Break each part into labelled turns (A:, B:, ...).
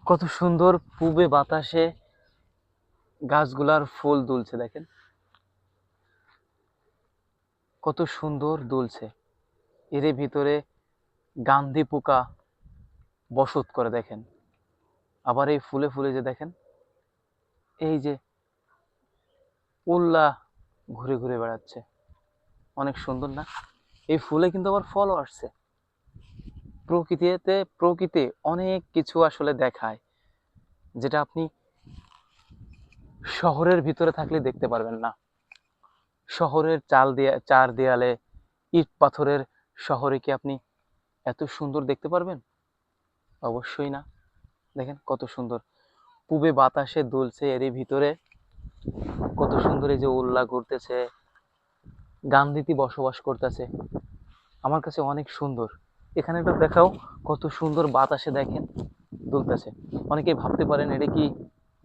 A: কত সুন্দর পূবে বাতাসে গাছগুলার ফুল দুলছে, দেখেন কত সুন্দর দুলছে। এর ভিতরে গান্ধী পোকা বসত করে, দেখেন। আবার এই ফুলে ফুলে যে দেখেন, এই যে উল্লা ঘুরে ঘুরে বেড়াচ্ছে, অনেক সুন্দর না? এই ফুলে কিন্তু আবার ফলও আসছে। প্রকৃতি অনেক কিছু আসলে দেখায়, যেটা আপনি শহরের ভিতরে থাকলে দেখতে পারবেন না। শহরের চার দেয়ালে ইট পাথরের শহরে কি আপনি এত সুন্দর দেখতে পারবেন? অবশ্যই না। দেখেন কত সুন্দর পূবে বাতাসে দুলছে, এরই ভিতরে কত সুন্দর এই যে উল্লা ঘুরতেছে, গান্ধীতি বসবাস করতেছে। আমার কাছে অনেক সুন্দর। এখানে একটা দেখাও, কত সুন্দর বাতাসে দেখেন দুলতেছে। অনেকেই ভাবতে পারেন এটা কি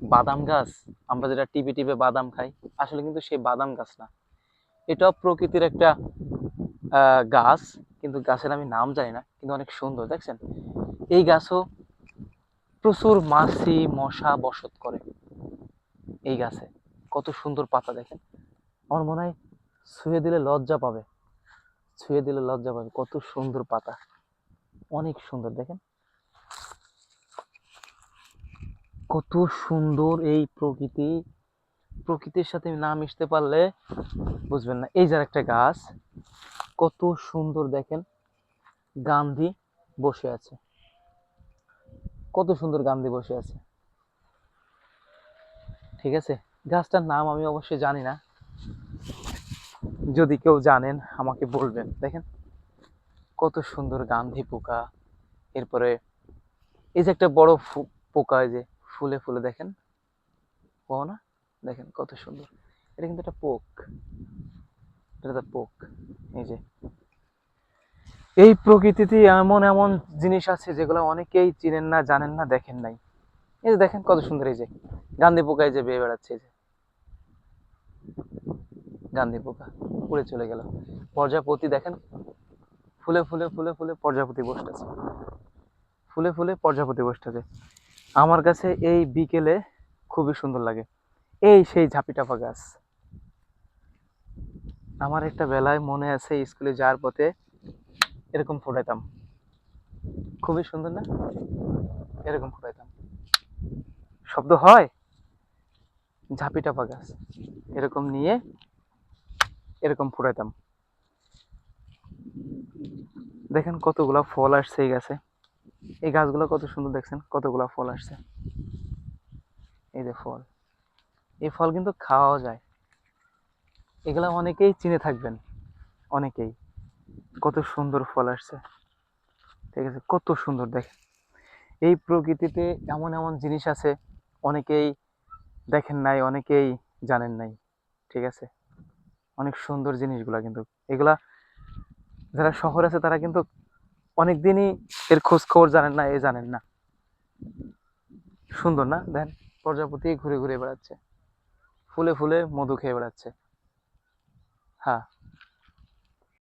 A: বাদাম গাছ, আমরা যেটা টিপে টিপে বাদাম খাই। আসলে কিন্তু সেই বাদাম গাছ না, এটাও প্রকৃতির একটা গাছ, কিন্তু গাছের আমি নাম জানি না, কিন্তু অনেক সুন্দর দেখছেন। এই গাছও প্রচুর মাছি মশা বসত করে এই গাছে। কত সুন্দর পাতা দেখেন, আমার মনে হয় ছুঁয়ে দিলে লজ্জা পাবে, ছুঁয়ে দিলে লজ্জা পাবে। কত সুন্দর পাতা, অনেক সুন্দর দেখেন, কত সুন্দর এই প্রকৃতি। প্রকৃতির সাথে না মিশতে পারলে বুঝবেন না। এই যার একটা গাছ, কত সুন্দর দেখেন, গান্ধী বসে আছে, কত সুন্দর গান্ধী বসে আছে। ঠিক আছে, গাছটার নাম আমি অবশ্যই জানি না, যদি কেউ জানেন আমাকে বলবেন। দেখেন কত সুন্দর গান্ধী পোকা। এরপরে এই যে একটা বড় পোকা, এই যে ফুলে ফুলে দেখেন, ও না, দেখেন কত সুন্দর। এটা কিন্তু একটা পোক, এটা পোক। এই যে এই প্রকৃতিতে এমন এমন জিনিস আছে যেগুলো অনেকেই চিনেন না, জানেন না, দেখেন নাই। এই যে দেখেন কত সুন্দর, এই যে গান্ধী পোকা এই যে বেয়ে বেড়াচ্ছে, এই যে গান্ধী পোকা উড়ে চলে গেল। প্রজাপতি দেখেন, ফুলে ফুলে ফুলে ফুলে প্রজাপতি বসতেছে, ফুলে ফুলে প্রজাপতি বসতেছে। আমার কাছে এই বিকেলে খুবই সুন্দর লাগে। এই সেই ঝাপিটাপা গাছ, আমার একটা বেলায় মনে আছে স্কুলে যাওয়ার পথে এরকম ফোটাইতাম, খুবই সুন্দর না? এরকম ফোটাইতাম, শব্দ হয়। ঝাপিটাপা গাছ এরকম নিয়ে এরকম ফোটাইতাম। দেখেন কতগুলা ফল আসছে এই গাছে, এই গাছগুলো কত সুন্দর, দেখছেন কতগুলা ফল আসছে। এই যে ফল, এই ফল কিন্তু খাওয়াও যায়। এগুলা অনেকেই চিনে থাকবেন, অনেকেই। কত সুন্দর ফল আসছে, ঠিক আছে, কত সুন্দর দেখেন। এই প্রকৃতিতে এমন এমন জিনিস আছে, অনেকেই দেখেন নাই, অনেকেই জানেন নাই। ঠিক আছে, অনেক সুন্দর জিনিসগুলা, কিন্তু এগুলা যারা শহর আছে তারা কিন্তু অনেকদিনই এর খোঁজ খবর জানেন না, জানেন না। সুন্দর না? দেন প্রজাপতি ঘুরে ঘুরে বেড়াচ্ছে, ফুলে ফুলে মধু খেয়ে বেড়াচ্ছে। হ্যাঁ।